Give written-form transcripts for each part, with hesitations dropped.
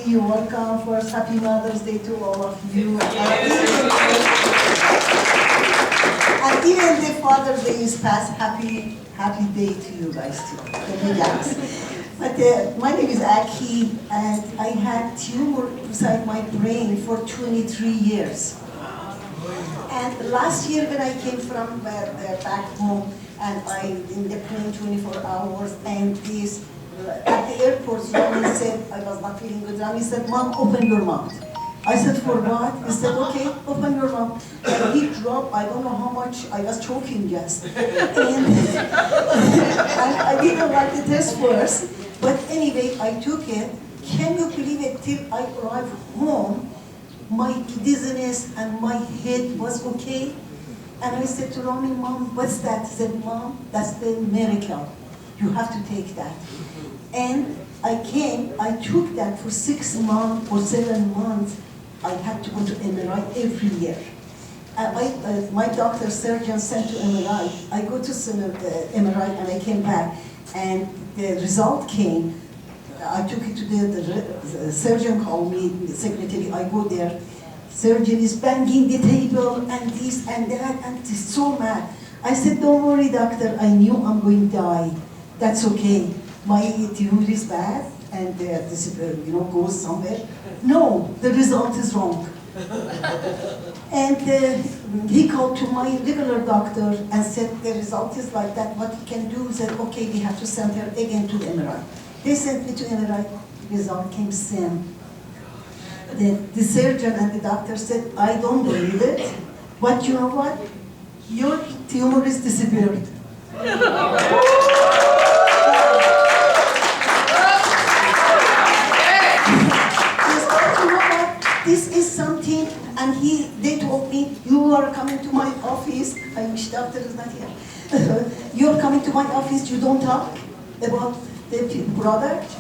Aki, you're welcome. First, Happy Mother's Day to all of you. And even the Father's Day is past. Happy day to you guys too. The guys. But my name is Aki, and I had tumor inside my brain for 23 years. And last year when I came from back home, and I in the plane 24 hours, and this at the airport, Rami said, I was not feeling good. Rami said, Mom, open your mouth. I said, for what? He said, okay, open your mouth. And he dropped, I don't know how much, I was choking just. And I didn't like the test first. But anyway, I took it. Can you believe it? Till I arrived home, my dizziness and my head was okay. And I said to Rami, Mom, what's that? He said, Mom, that's the miracle. You have to take that. And I took that for 6 months or 7 months. I had to go to MRI every year. My doctor, surgeon sent to MRI. I go to MRI and I came back. And the result came. I took it to the surgeon called me, the secretary, I go there. Surgeon is banging the table and this and that, and he's so mad. I said, don't worry, doctor, I knew I'm going to die. That's okay. My tumor is bad and this goes somewhere. No, the result is wrong. And he called to my regular doctor and said, the result is like that, what he can do is that, okay, we have to send her again to the MRI. They sent me to MRI, result came same. The surgeon and the doctor said, I don't believe it, but you know what? Your tumor is disappeared. This is something, and they told me, you are coming to my office. I wish doctor is not here. You're coming to my office, you don't talk about the product,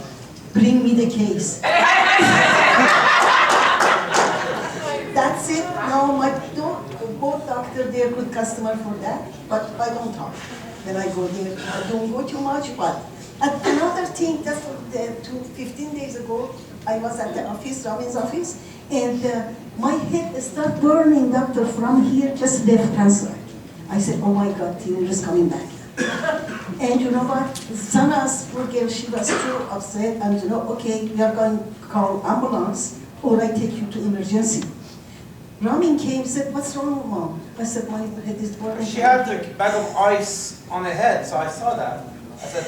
bring me the case. That's it. No, both doctors, they're good customer for that, but I don't talk. When I go there, I don't go too much, but another thing, just 15 days ago, I was at the office, Robin's office, and my head started burning, doctor, from here, just left cancer. I said, oh my God, tumor is coming back. And you know what? Sana's poor girl, she was so upset, and okay, we are going to call ambulance, or I take you to emergency. Ramin came, said, what's wrong, Mom? I said, my head is burning. She had the bag of ice on her head, so I saw that. I said,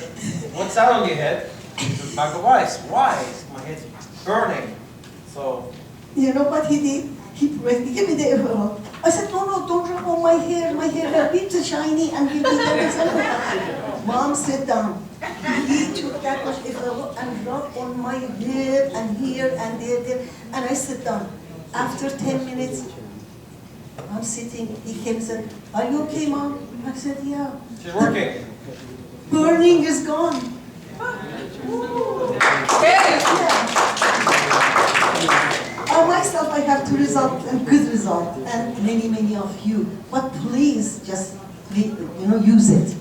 what's that on your head? She said, bag of ice. Why? My head's burning. So. You know what he did? He gave me the envelope. I said, no, don't rub on my hair. My hair is a bit shiny and give me the Mom, sit down. He took that much envelope and rubbed on my head and here and there, and I sit down. After 10 minutes, I'm sitting, he came and said, are you okay, Mom? I said, yeah. She's working. Burning is gone. Myself, I have 2 results, and good result, and many of you. But please, just use it.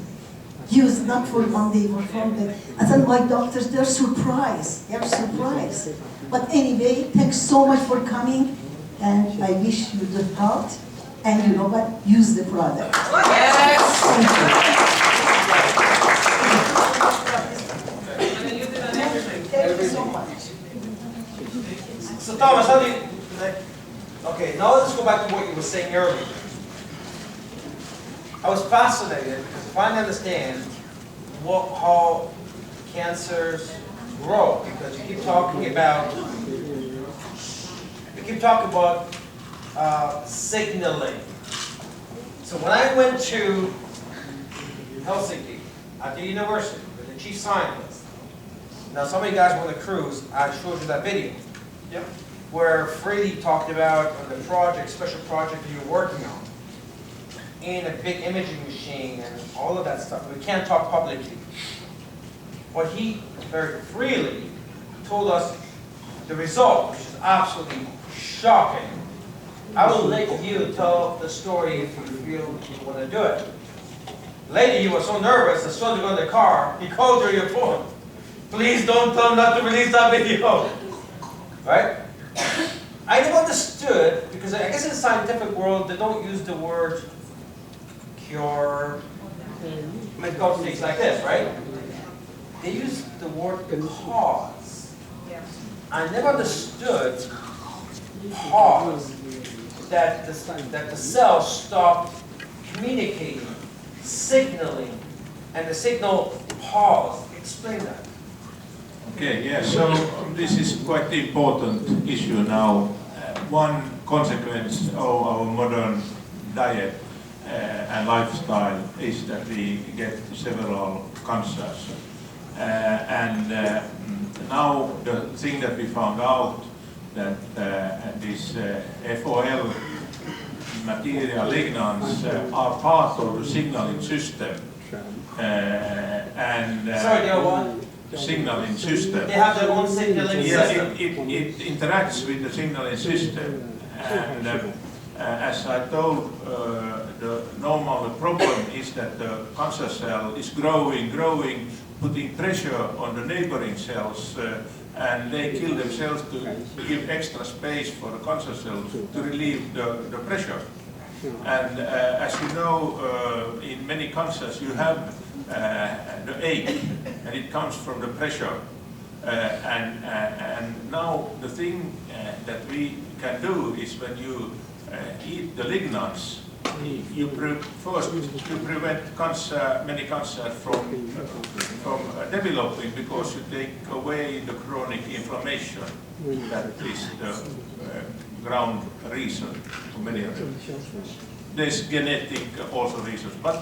Use it not for one day, but from the. And then my doctors, they're surprised. They're surprised. But anyway, thanks so much for coming, and I wish you the health. And you know what? Use the product. Yes. Thank you so much. So Thomas, how do you, okay, now let's go back to what you were saying earlier. I was fascinated because I'm trying to understand how cancers grow, because you keep talking about signaling. So when I went to Helsinki at the university with the chief scientist, now some of you guys were on the cruise, I showed you that video. Yep. Where Freddie talked about the project, special project that you're working on, and a big imaging machine and all of that stuff. We can't talk publicly. But he very freely told us the result, which is absolutely shocking. I will let you tell the story if you feel you want to do it. Lady, you were so nervous, as soon as you got in the car, he called her your phone. Please don't tell him not to release that video. right? I never understood, because I guess in the scientific world, they don't use the word cure, medical things like this, right? They use the word pause. I never understood pause, that the cells stop communicating, signaling, and the signal pause. Explain that. Okay, yeah, so this is quite important issue now. One consequence of our modern diet and lifestyle is that we get several cancers. Now the thing that we found out that this FOL material lignans are part of the signaling system. Sorry, the other one? The signaling system. They have their own signaling system. It interacts with the signaling system. And as I told, the normal problem is that the cancer cell is growing, putting pressure on the neighboring cells, and they kill themselves to give extra space for the cancer cells to relieve the pressure. And as you know, in many cancers you have the ache, and it comes from the pressure. And now the thing that we can do is when you eat the lignans, you prevent cancer, many cancers from developing, because you take away the chronic inflammation. That is the ground reason for many of them. There's genetic also reasons, but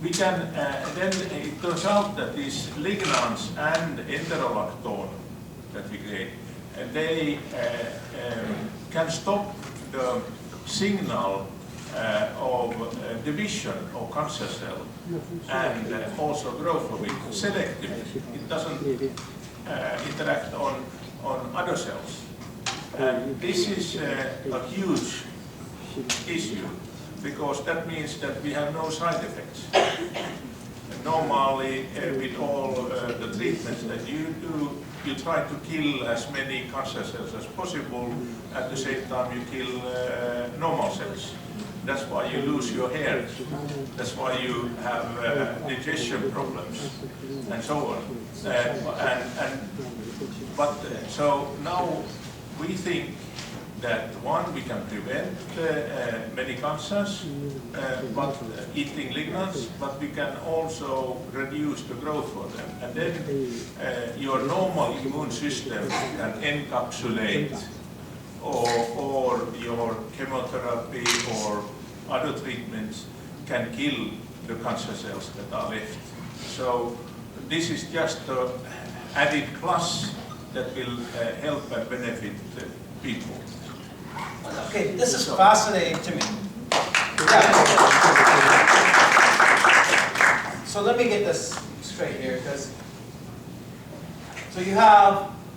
we can then it turns out that these lignans and enterolactone that we create, they can stop the signal of division of cancer cell and also growth of it selectively. It doesn't interact on other cells. And this is a huge issue, because that means that we have no side effects. Normally, with all the treatments that you do, you try to kill as many cancer cells as possible. At the same time, you kill normal cells. That's why you lose your hair. That's why you have digestion problems, and so on. So now we think that one, we can prevent many cancers, but eating lignans, but we can also reduce the growth of them. And then your normal immune system can encapsulate, or your chemotherapy or other treatments can kill the cancer cells that are left. So this is just an added plus that will help and benefit people. Okay, this is fascinating to me. Yeah. So let me get this straight here, because so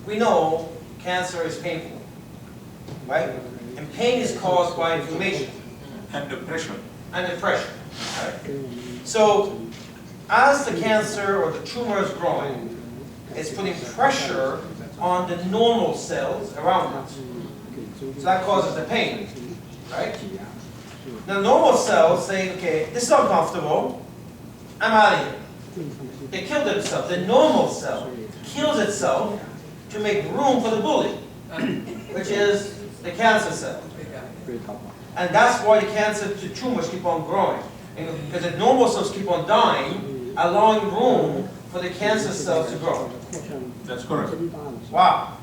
we know cancer is painful, right? And pain is caused by inflammation. And depression. And depression, right? So as the cancer or the tumor is growing, it's putting pressure on the normal cells around it. So that causes the pain, right? Now normal cells say, okay, this is uncomfortable, I'm out of here. They kill themselves. The normal cell kills itself to make room for the bully, which is the cancer cell. And that's why the tumors keep on growing. Because the normal cells keep on dying, allowing room for the cancer cells to grow. That's correct. Wow.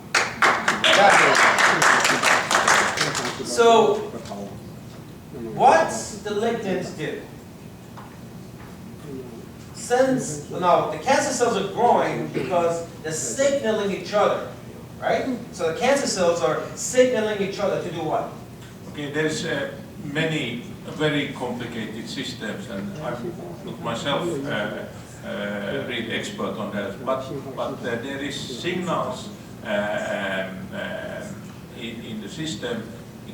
So, what the lignans do? Since, now, the cancer cells are growing because they're signaling each other, right? So the cancer cells are signaling each other to do what? Okay, there's many very complicated systems, and I'm not myself really expert on that, but there is signals in the system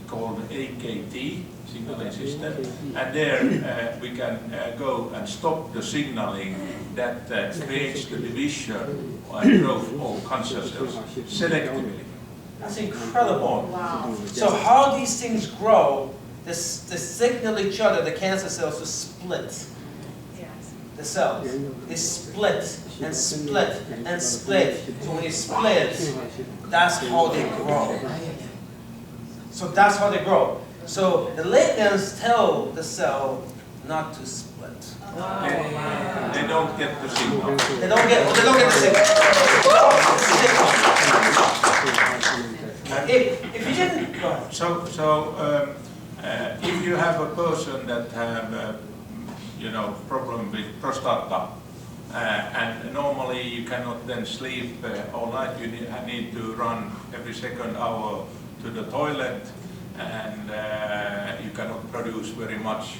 called AKT, signaling system, and there we can go and stop the signaling that creates the division and growth of cancer cells selectively. That's incredible. Wow. So how these things grow, they signal each other, the cancer cells, to split. Yes. The cells. They split and split and split. So when they split, that's how they grow. So that's how they grow. So the ligands tell the cell not to split. They don't get the signal. They don't get the signal. If you didn't, go ahead. So if you have a person that have problem with prostata, and normally you cannot then sleep all night, you need to run every second hour to the toilet, and you cannot produce very much,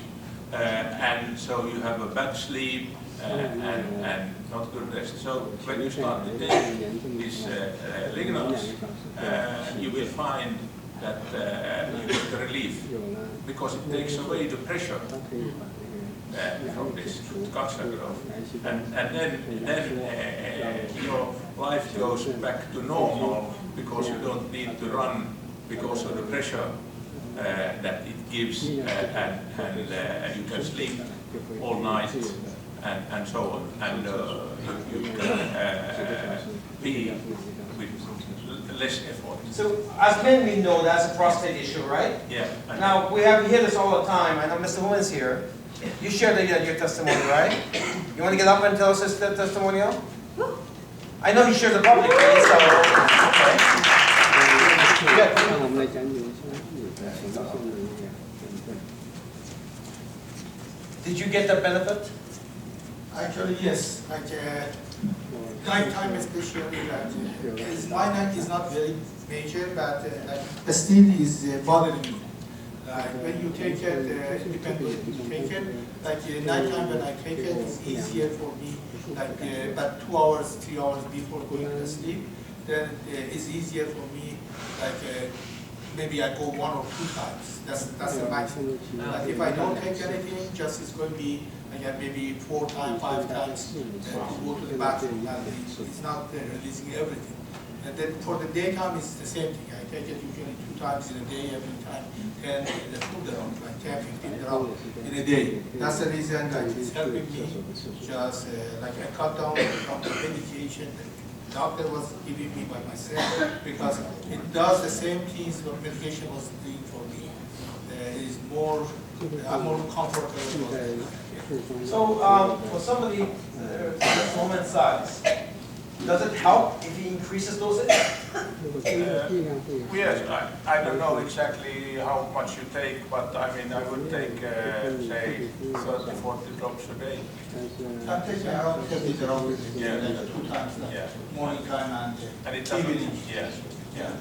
and so you have a bad sleep and not good rest. So when you start to take these lignans, you will find that you get the relief, because it takes away the pressure from this cancer growth, and then your life goes back to normal, because you don't need to run because of the pressure that it gives, and you can sleep all night and so on, and you can be with less effort. So as men, we know that's a prostate issue, right? Yeah. Now we hear this all the time. I know Mr. Woman's here. You shared your testimony, right? You want to get up and tell us his testimonial? I know he shared it publicly, so okay. Did you get the benefit? Actually, yes. Nighttime especially, my night is not very major, but still is bothering me. When you take it, depends when you take it. Nighttime when I take it, it's easier for me. But 2 hours, 3 hours before going to sleep, then it's easier for me. Maybe I go 1 or 2 times. That's the maximum. But if I don't take anything, just it's going to be again maybe 4 times, 5 times to go to the bathroom. And it's not releasing everything. And then for the daytime, it's the same thing. I take it usually 2 times in a day, every time 10 dirham, like 10, 15 dirham in a day. That's the reason that it's helping me. Just I cut down on the medication the doctor was giving me by myself, because it does the same things what medication was doing for me. I'm more comfortable. So for somebody woman size, does it help if he increases dosage? Yes, I don't know exactly how much you take, but I mean I would take say 30, 40 drops a day. I take around 30 drops a day, Yeah. 2 times, morning time And it and doesn't, evening. yes. Yeah.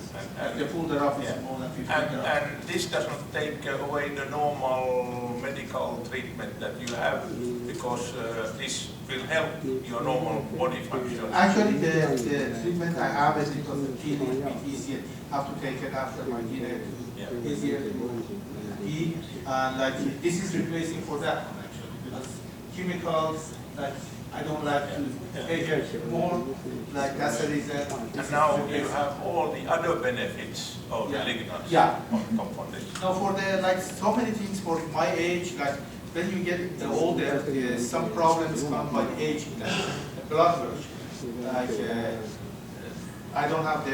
And The full drop is more than 15 drops. And this doesn't take away the normal medical treatment that you have, because this will help your normal body function. Actually, the treatment I have is because the pill is a bit easier. I have to take it after my dinner. Yeah. Easier to eat. And this is replacing for that one actually, because chemicals, I don't like to take it more. That's the reason. And now you have all the other benefits of the lignans on top of this. Now for so many things for my age, when you get older, some problems come by aging, like blood pressure. I don't have a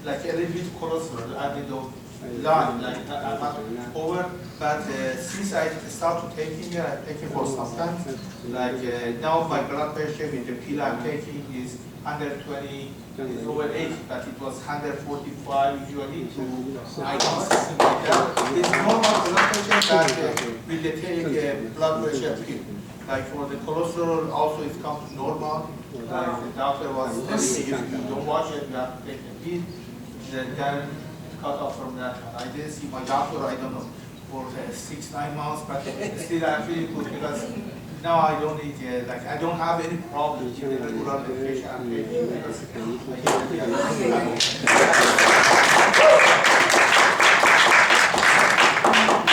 little bit cholesterol. I mean, I'm not over. But since I started taking it, I take it for some time. Now my blood pressure with the pill I'm taking is 120. It's over 80, but it was 145 usually to 90, something like that. It's normal blood pressure, but with the take blood pressure pill. For the cholesterol, also it's come to normal. The doctor was telling me, if you don't watch it, you have to take the pill. Then cut off from that one. I didn't see my doctor, I don't know, for 6-9 months, but still I'm feeling good, because now I don't need, I don't have any problems with the regular medication I'm taking, because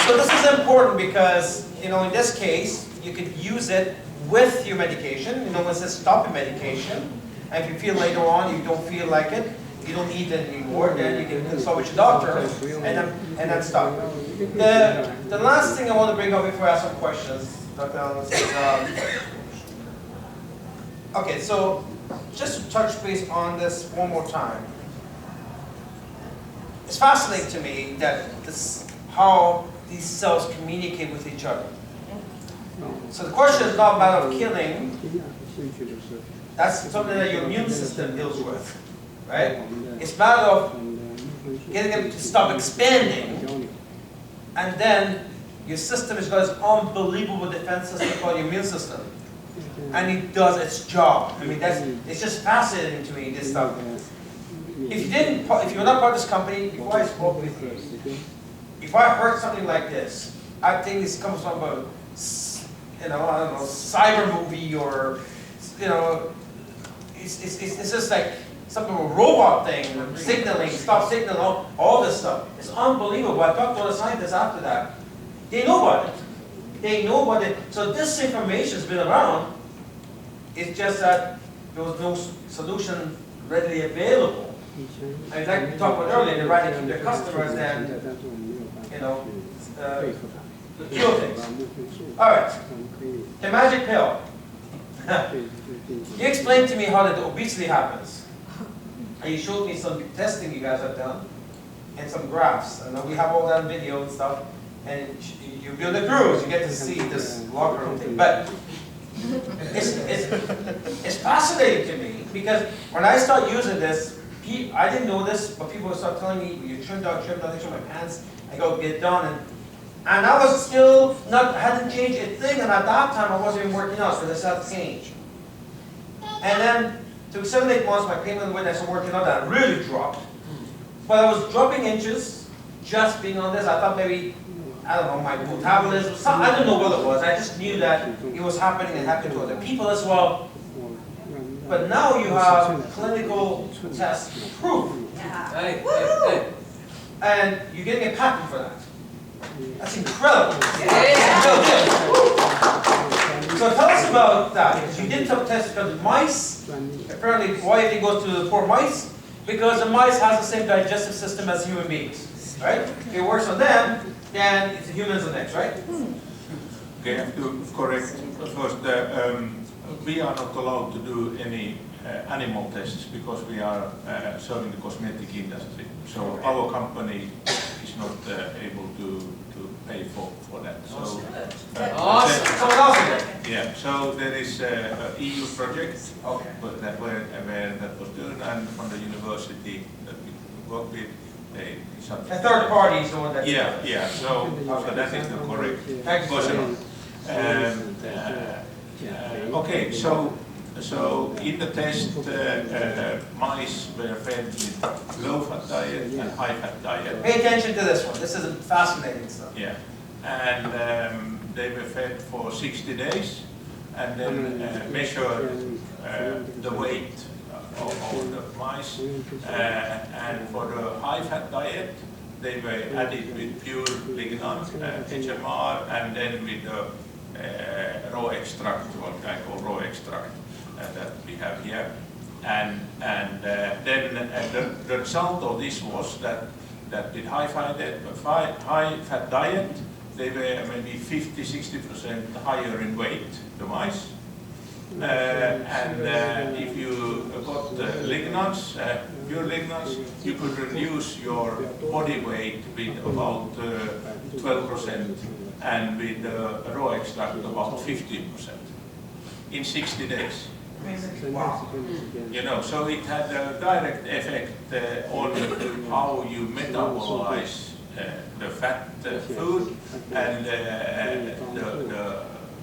So this is important because, in this case, you could use it with your medication. When it says stop your medication, And if you feel later on you don't feel like it, you don't need it anymore, then you can consult with your doctor and then stop. The last thing I want to bring up before I ask some questions, Dr. Alnas, is okay, so just to touch base on this one more time. It's fascinating to me that how these cells communicate with each other. So the question is not a matter of killing. That's something that your immune system deals with, right? It's a matter of getting them to stop expanding, and then your system has got this unbelievable defense system called your immune system, and it does its job. I mean, it's just fascinating to me, this stuff. If you're not part of this company, before I spoke with you, if I heard something like this, I think this comes from a, I don't know, cyber movie, or, it's just like some kind of robot thing, signaling, stop signaling, all this stuff. It's unbelievable. I talked to other scientists after that. They know about it. They know about it. So this information's been around. It's just that there was no solution readily available. And like we talked about earlier, they're rather keep their customers than, cure things. All right, the magic pill. You explained to me how the obesity happens. And you showed me some testing you guys have done, and some graphs. And we have all that video and stuff. And you build a cruise, you get to see this locker room thing. But it's fascinating to me, because when I start using this, I didn't know this, but people would start telling me, you trimmed out, they show my pants, I go get it done, and I was still hadn't changed a thing, and at that time I wasn't even working out, so this had to change. And then, it took 7-8 months, my pain went away, and I started working out, and I really dropped. But I was dropping inches, just being on this. I thought maybe, I don't know, my metabolism, I don't know what it was, I just knew that it was happening and happening to other people as well. But now you have clinical test proof. And you're getting a patent for that. That's incredible. So tell us about that, because you did some tests because mice, apparently why it goes to the poor mice? Because the mice has the same digestive system as human beings, right? If it works on them, then it's humans the next, right? Okay, I have to correct first. We are not allowed to do any animal tests because we are serving the cosmetic industry. So our company is not able to pay for that. So, yeah. So there is an EU project where that was done, and from the university that we work with, a third party is the one that. Yeah. So that is the correct question. Okay, so in the test, mice were fed with low-fat diet and high-fat diet. Pay attention to this one. This is fascinating stuff. Yeah, and they were fed for 60 days, and then measured the weight of the mice. And for the high-fat diet, they were added with pure lignan, HMR, and then with the raw extract, what I call raw extract, that we have here. And then the result of this was that with high-fat diet, they were maybe 50–60% higher in weight, the mice. And if you got lignans, pure lignans, you could reduce your body weight with about 12%, and with raw extract about 15% in 60 days. Wow. So it had a direct effect on how you metabolize the fat food, and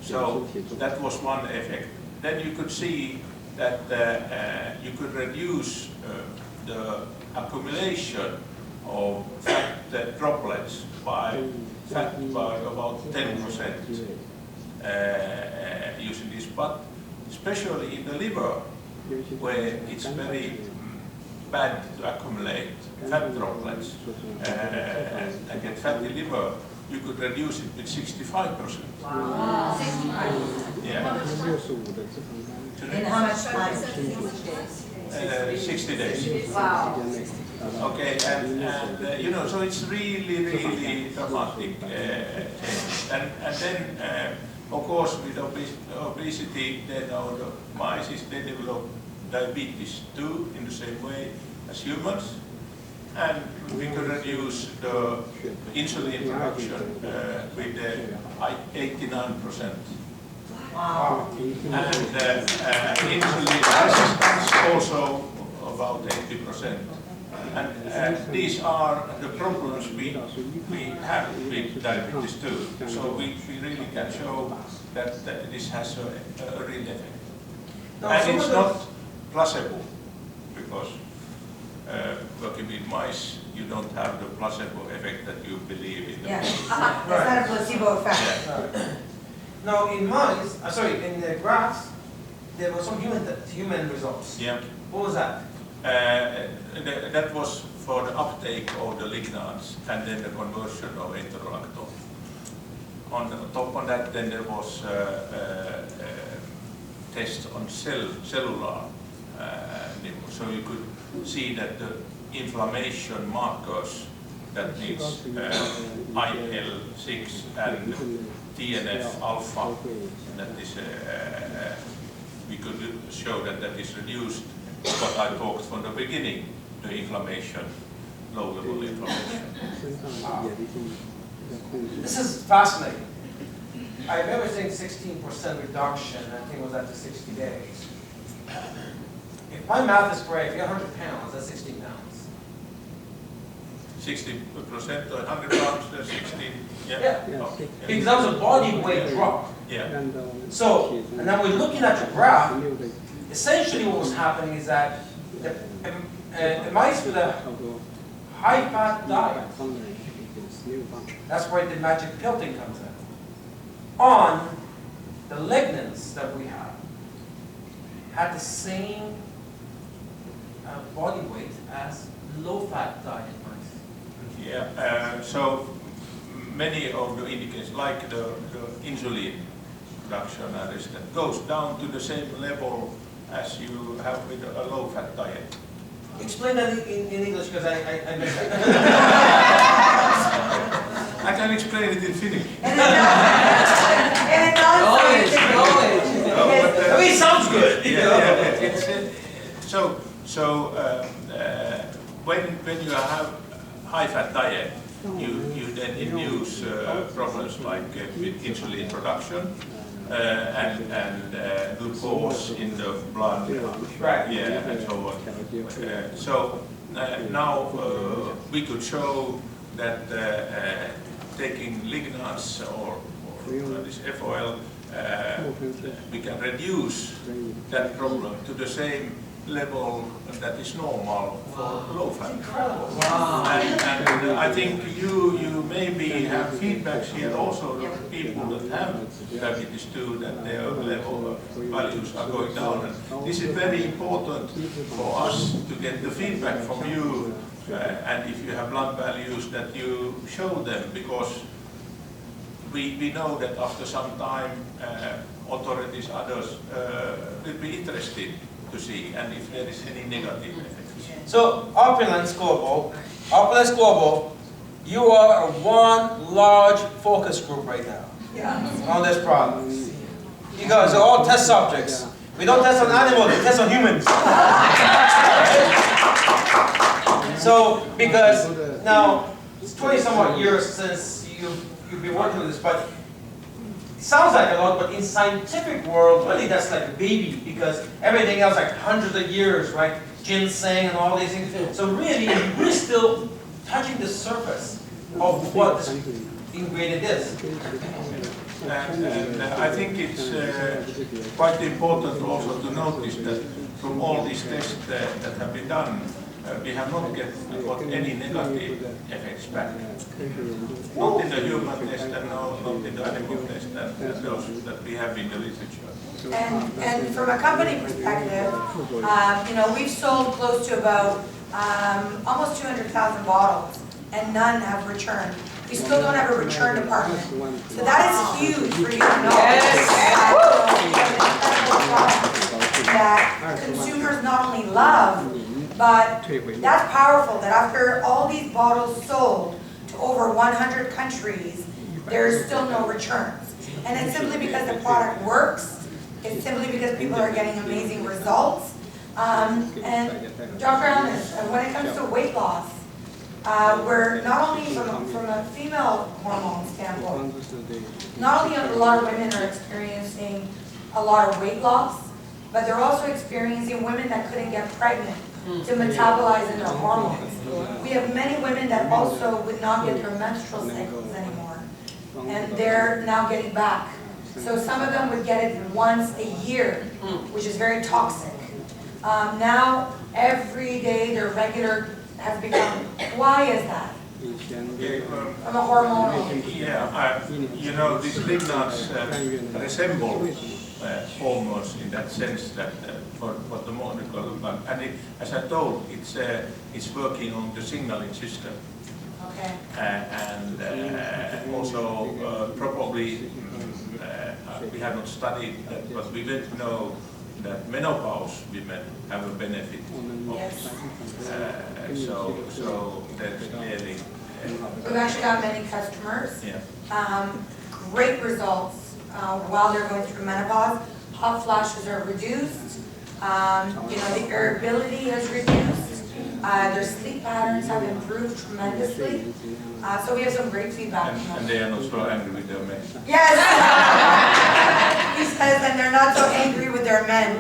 so that was one effect. Then you could see that you could reduce the accumulation of fat droplets by about 10% using this, but especially in the liver, where it's very bad to accumulate fat droplets and get fatty liver, you could reduce it with 65%. Wow. 65%. Yeah. In how much time? 60 days. Wow. Okay, and you know, so it's really, really dramatic change. And then, of course, with obesity, then our mice they develop diabetes too in the same way as humans. And we could reduce the insulin production with 89%. Wow. And insulin resistance also about 80%. And these are the problems we have with diabetes too. So we really can show that this has a real effect. And it's not placebo, because working with mice, you don't have the placebo effect that you believe in. Yeah. It's not a placebo effect. Right. Now, in mice, in the graphs, there were some human results. Yeah. What was that? That was for the uptake of the lignans and then the conversion of enterolactone. On top of that, then there was tests on cellular nibble. So you could see that the inflammation markers, that means IL-6 and TNF alpha, that is we could show that is reduced. What I talked from the beginning, the inflammation, low-level inflammation. This is fascinating. I remember saying 16% reduction, I think it was after 60 days. If my math is correct, if you're 100 pounds, that's 16 pounds. 60% or 100 pounds, that's 16. Yeah. Okay. Because that was a body weight drop. Yeah. So, and then we're looking at your graph. Essentially what was happening is that the mice with a high-fat diet, that's where the magic pill thing comes in. On the lignans that we have, had the same body weight as low-fat diet mice. Yeah, so many of the indicators, like the insulin production and resistance, goes down to the same level as you have with a low-fat diet. Explain that in English, because I missed it. I can explain it in Finnish. I mean, it sounds good. When you have high-fat diet, you then induce problems like with insulin production and glucose in the blood. Right. Yeah, and so on. Now we could show that taking lignans or this FOL, we can reduce that problem to the same level that is normal for low fat. Incredible. Wow. And I think you maybe have feedbacks here also, the people that have diabetes too, that their level of values are going down. And this is very important for us to get the feedback from you, and if you have blood values that you show them, because we know that after some time authorities, others will be interested to see, and if there is any negative effects. So, Opulence Global, you are one large focus group right now on this problem. You guys are all test subjects. We don't test on animals, we test on humans. So, because now, it's 20-somewhat years since you've been working with this, but it sounds like a lot, but in scientific world, really that's like a baby, because everything else like hundreds of years, right? Ginseng and all these things. So really, we're still touching the surface of what this ingredient is. And I think it's quite important also to notice that from all these tests that have been done, we have not got any negative effects back. Not in the human test and not in the animal test, and those that we have in the literature. And from a company perspective, we've sold close to about almost 200,000 bottles, and none have returned. We still don't have a return department. So that is huge for you to know. Yes. that consumers not only love, but that's powerful, that after all these bottles sold to over 100 countries, there's still no returns. And it's simply because the product works, it's simply because people are getting amazing results. And Dr. Alnas, when it comes to weight loss, we're not only from a female hormone standpoint, not only a lot of women are experiencing a lot of weight loss, but they're also experiencing women that couldn't get pregnant to metabolize in their hormones. We have many women that also would not get their menstrual cycles anymore, and they're now getting back. So some of them would get it once a year, which is very toxic. Now, every day, their regular has become, why is that? From a hormonal. Yeah, you know, these lignans resemble hormones in that sense that for the molecular, and as I told, it's working on the signaling system. Okay. And also probably we have not studied that, but we didn't know that menopause women have a benefit of Yes. so that's clearly. We've actually got many customers. Yeah. Great results while they're going through menopause. Hot flashes are reduced. You know, the irritability has reduced. Their sleep patterns have improved tremendously. So we have some great feedback. And they are not so angry with their men. Yes! He says, and they're not so angry with their men.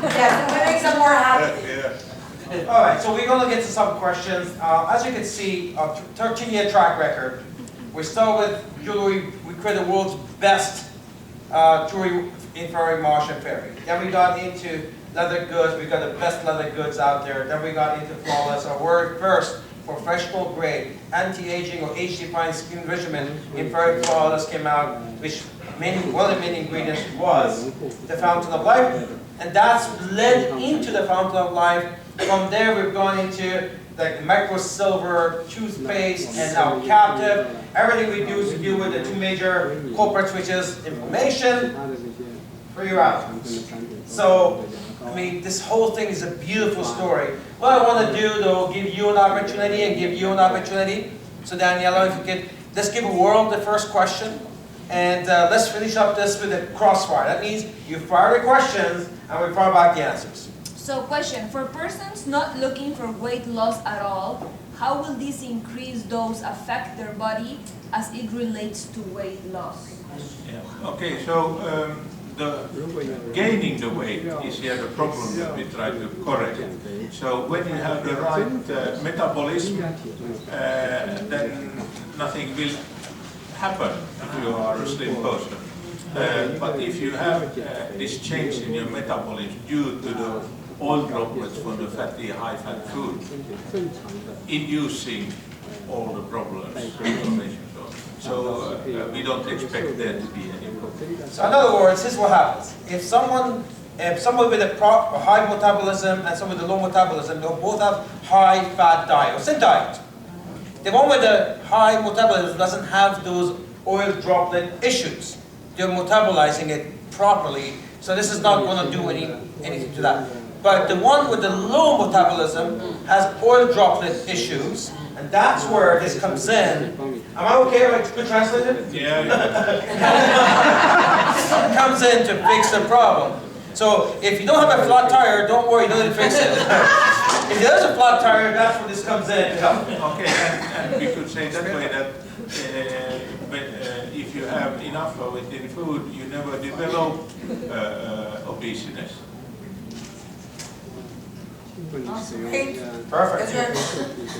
Yes, it makes them more happy. Yeah. All right, so we're going to get to some questions. As you can see, a 13-year track record. We start with jewelry. We create the world's best jewelry in Ferrari, Marsh, and Ferry. Then we got into leather goods. We got the best leather goods out there. Then we got into flawless. Our word first, professional grade, anti-aging or age-defying skin regimen in Ferrari Flawless came out, which one of the main ingredients was the Fountain of Life. And that's led into the Fountain of Life. From there, we've gone into like micro silver, toothpaste, and now captive. Everything we do is to deal with the two major culprits, which is inflammation, free radicals. So, I mean, this whole thing is a beautiful story. What I want to do, though, give you an opportunity and give you an opportunity. So, Daniela, if you could, let's give World the first question. And let's finish up this with a crossfire. That means you fire the questions and we fire back the answers. So question, for persons not looking for weight loss at all, how will this increased dose affect their body as it relates to weight loss? Yeah. Okay, so the gaining the weight is here the problem that we try to correct. So when you have the right metabolism, then nothing will happen if you are a slim person. But if you have this change in your metabolism due to the oil droplets from the fatty, high-fat food, inducing all the problems. So we don't expect there to be any problem. So in other words, this is what happens. If someone with a high metabolism and someone with a low metabolism, they'll both have high-fat diet, or same diet. The one with the high metabolism doesn't have those oil droplet issues. They're metabolizing it properly, so this is not going to do anything to that. But the one with the low metabolism has oil droplet issues, and that's where this comes in. Am I okay? Like, good translated? Yeah. Comes in to fix the problem. So if you don't have a flat tire, don't worry, you don't need to fix it. If there's a flat tire, that's where this comes in to help. Okay, and we could say that way that if you have enough of it in food, you never develop obesity. Awesome. Great. Perfect.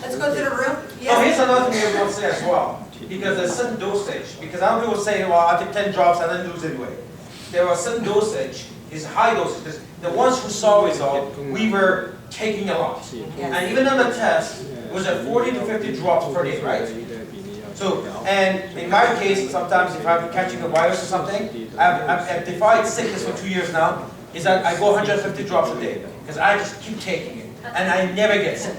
Let's go to the room. So here's Yes. another thing I want to say as well. Because there's certain dosage. Because I know people say, well, I took 10 drops and I didn't lose any weight. There was certain dosage, is high dosage. Because the ones who saw result, we were taking a lot. And even on the test, it was at 40 to 50 drops per day, right? So, and in my case, sometimes if I'm catching a virus or something, I've defied sickness for 2 years now, is that I go 150 drops a day. Because I just keep taking it. And I never get sick.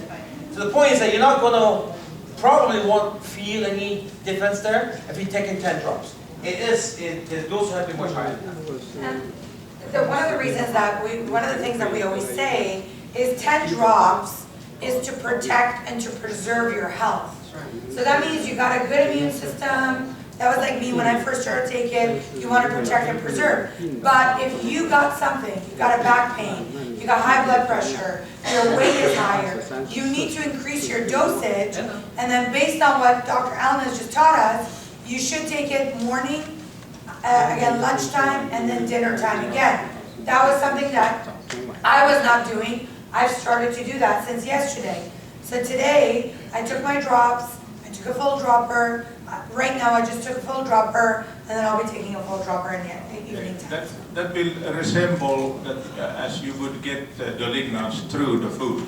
So the point is that you're not going to probably won't feel any difference there if you're taking 10 drops. The dose has been much higher than that. And One of the reasons that one of the things that we always say is 10 drops is to protect and to preserve your health. So that means you got a good immune system. That was like me when I first started taking, you want to protect and preserve. But if you got something, you got a back pain, you got high blood pressure, your weight is higher, you need to increase your dosage, and then based on what Dr. Alnas just taught us, you should take it morning, again lunchtime, and then dinner time again. That was something that I was not doing. I've started to do that since yesterday. So today, I took my drops, I took a full dropper. Right now, I just took a full dropper, and then I'll be taking a full dropper in the evening time. That will resemble that as you would get the lignans through the food.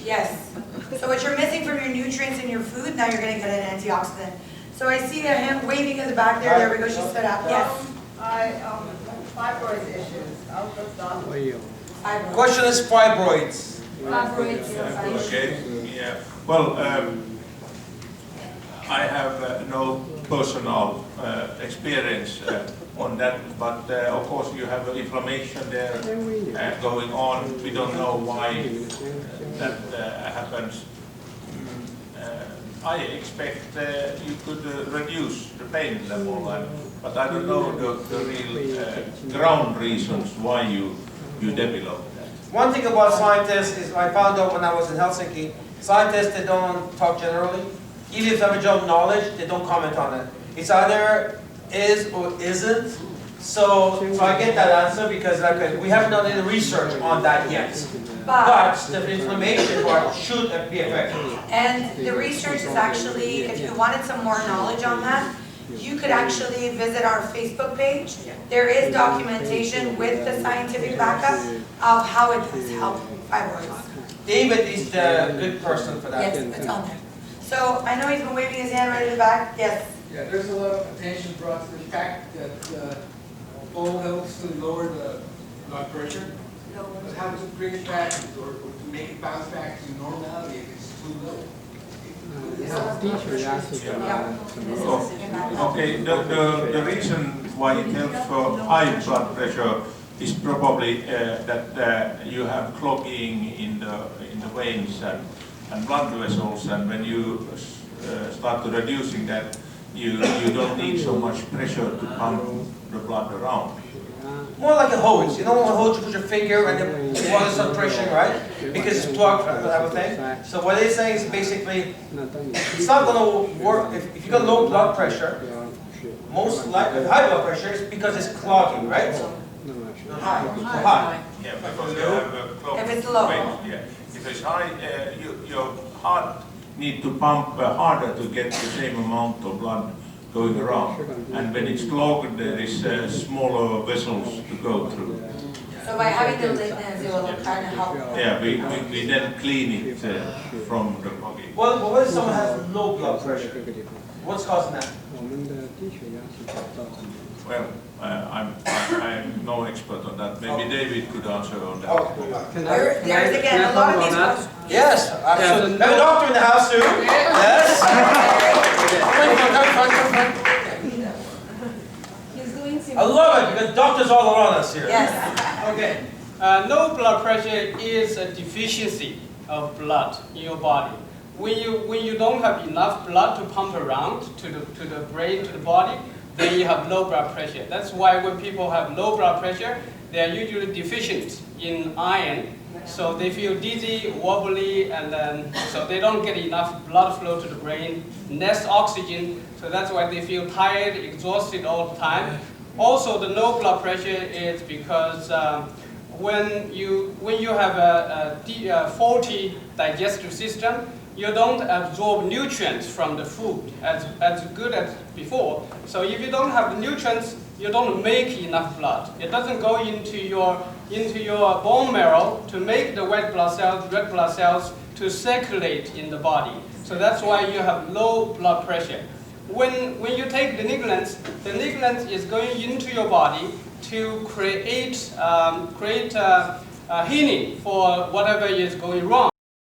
Yes. So what you're missing from your nutrients in your food, now you're going to get an antioxidant. So I see a hand waving in the back there. There we go. She stood up. Yes. Fibroid issues. How's that done? Fibroid. Question is fibroids. Fibroids. Okay, yeah. Well, I have no personal experience on that, but of course you have inflammation there going on. We don't know why that happens. I expect you could reduce the pain level, but I don't know the real ground reasons why you develop that. One thing about scientists is I found out when I was in Helsinki, scientists, they don't talk generally. Even if they have a general knowledge, they don't comment on it. It's either is or isn't. So I get that answer because we haven't done any research on that yet. But the inflammation part should be effective. And the research is actually, if you wanted some more knowledge on that, you could actually visit our Facebook page. There is documentation with the scientific backup of how it does help fibroids. David is the good person for that. Yes, it's on there. So I know he's been waving his hand right in the back. Yes. Yeah, there's a lot of attention brought to the fact that full helps to lower the blood pressure. But how to bring it back or to make it bounce back to normality if it's too low? Okay, the reason why it helps for high blood pressure is probably that you have clogging in the veins and blood vessels, and when you start to reducing that, you don't need so much pressure to pump the blood around. More like a hose. You know, a hose you put your finger and the water starts pushing, right? Because it's plugged, that type of thing. So what they're saying is basically, it's not going to work. If you got low blood pressure, most likely high blood pressure is because it's clogging, right? High. Yeah, because you have a clogged If it's low. vein. Yeah. If it's high, your heart need to pump harder to get the same amount of blood going around. And when it's clogged, there is smaller vessels to go through. So by having the lignans, it will kind of help. Yeah, we then clean it from the clogging. Well, what if someone has low blood pressure? What's causing that? Well, I'm no expert on that. Maybe David could answer on that. There's again a lot of these questions. Yes, absolutely. We have a doctor in the house too. Yes. He's doing I simple. love it because doctors all around us here. Yes. Okay, low blood pressure is a deficiency of blood in your body. When you don't have enough blood to pump around to the brain, to the body, then you have low blood pressure. That's why when people have low blood pressure, they are usually deficient in iron. So they feel dizzy, wobbly, and then so they don't get enough blood flow to the brain, less oxygen. So that's why they feel tired, exhausted all the time. Also, the low blood pressure is because when you have a faulty digestive system, you don't absorb nutrients from the food as good as before. So if you don't have the nutrients, you don't make enough blood. It doesn't go into your bone marrow to make the red blood cells to circulate in the body. So that's why you have low blood pressure. When you take the lignans is going into your body to create healing for whatever is going wrong.